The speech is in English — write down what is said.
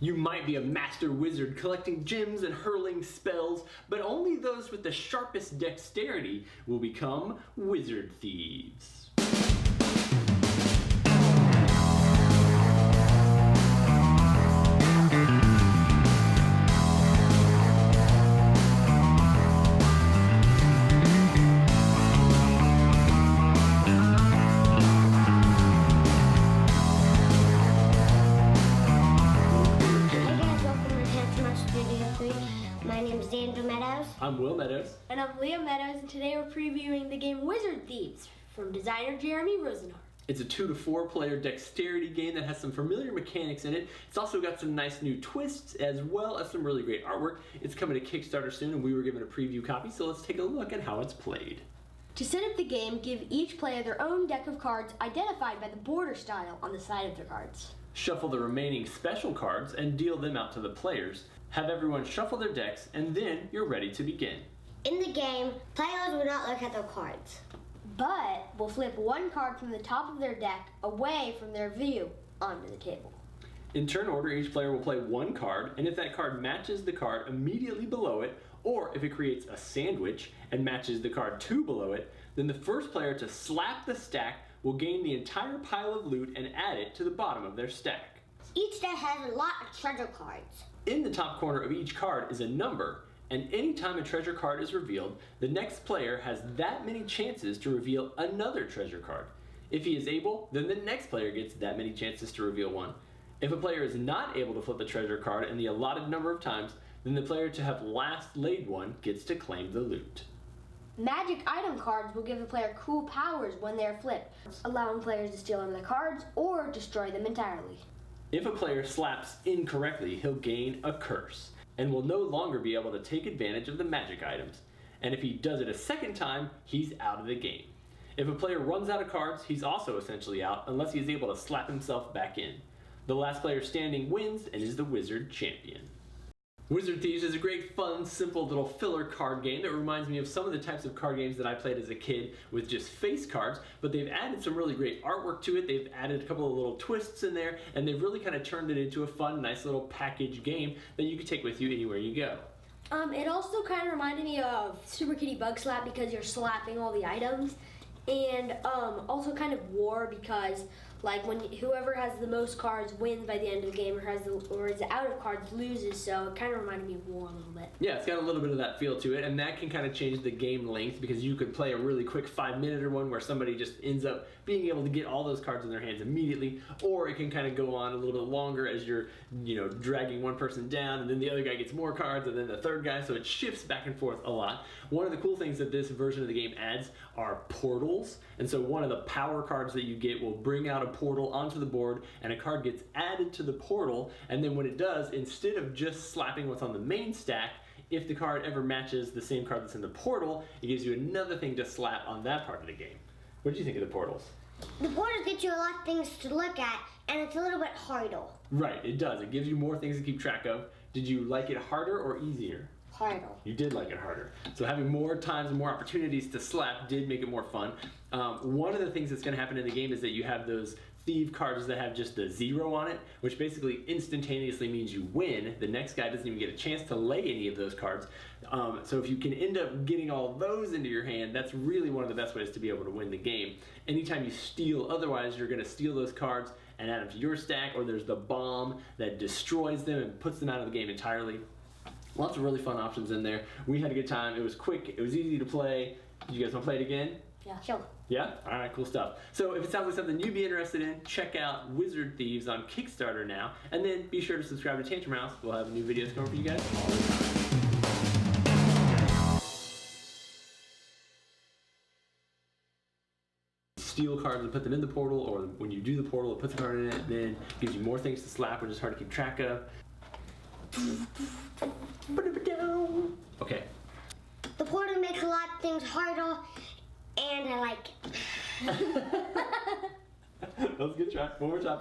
You might be a master wizard collecting gems and hurling spells, but only those with the sharpest dexterity will become wizard thieves. I'm Will Meadows. And I'm Leah Meadows, and today we're previewing the game Wizard Thieves from designer Jeremy Rosenhart. It's a 2 to 4 player dexterity game that has some familiar mechanics in it. It's also got some nice new twists as well as some really great artwork. It's coming to Kickstarter soon and we were given a preview copy, so let's take a look at how it's played. To set up the game, give each player their own deck of cards identified by the border style on the side of their cards. Shuffle the remaining special cards and deal them out to the players. Have everyone shuffle their decks, and then you're ready to begin. In the game, players will not look at their cards, but will flip one card from the top of their deck away from their view onto the table. In turn order, each player will play one card, and if that card matches the card immediately below it, or if it creates a sandwich and matches the card 2 below it, then the first player to slap the stack will gain the entire pile of loot and add it to the bottom of their stack. Each deck has a lot of treasure cards. In the top corner of each card is a number, and anytime a treasure card is revealed, the next player has that many chances to reveal another treasure card. If he is able, then the next player gets that many chances to reveal one. If a player is not able to flip the treasure card in the allotted number of times, then the player to have last laid one gets to claim the loot. Magic item cards will give the player cool powers when they are flipped, allowing players to steal them the cards or destroy them entirely. If a player slaps incorrectly, he'll gain a curse and will no longer be able to take advantage of the magic items. And if he does it a second time, he's out of the game. If a player runs out of cards, he's also essentially out unless he is able to slap himself back in. The last player standing wins and is the wizard champion. Wizard Thieves is a great, fun, simple little filler card game that reminds me of some of the types of card games that I played as a kid with just face cards, but they've added some really great artwork to it. They've added a couple of little twists in there, and they've really kind of turned it into a fun, nice little package game that you can take with you anywhere you go. It also kind of reminded me of Super Kitty Bug Slap because you're slapping all the items, and also kind of war because like when whoever has the most cards wins by the end of the game, or is out of cards loses. So it kind of reminded me of war a little bit. Yeah, it's got a little bit of that feel to it, and that can kind of change the game length because you could play a really quick 5-minute one where somebody just ends up being able to get all those cards in their hands immediately, or it can kind of go on a little bit longer as you're, dragging one person down, and then the other guy gets more cards, and then the third guy. So it shifts back and forth a lot. One of the cool things that this version of the game adds are portals, and so one of the power cards that you get will bring out a portal onto the board, and a card gets added to the portal, and then when it does, instead of just slapping what's on the main stack, if the card ever matches the same card that's in the portal, it gives you another thing to slap on that part of the game. What do you think of the portals? The portals get you a lot of things to look at, and it's a little bit harder. Right, it does. It gives you more things to keep track of. Did you like it harder or easier? Harder. You did like it harder. So having more times and more opportunities to slap did make it more fun. One of the things that's going to happen in the game is that you have those thief cards that have just the 0 on it, which basically instantaneously means you win. The next guy doesn't even get a chance to lay any of those cards. So if you can end up getting all those into your hand, that's really one of the best ways to be able to win the game. Anytime you steal, otherwise you're going to steal those cards and add them to your stack, or there's the bomb that destroys them and puts them out of the game entirely. Lots of really fun options in there. We had a good time. It was quick. It was easy to play. You guys want to play it again? Yeah, sure. Yeah? All right, cool stuff. So if it sounds like something you'd be interested in, check out Wizard Thieves on Kickstarter now. And then be sure to subscribe to Tantrum House. We'll have new videos coming for you guys all the time. Steal cards and put them in the portal, or when you do the portal, it puts a card in it, then gives you more things to slap, which is hard to keep track of. Okay. The portal makes a lot of things harder, and I like it. That was a good try. One more time.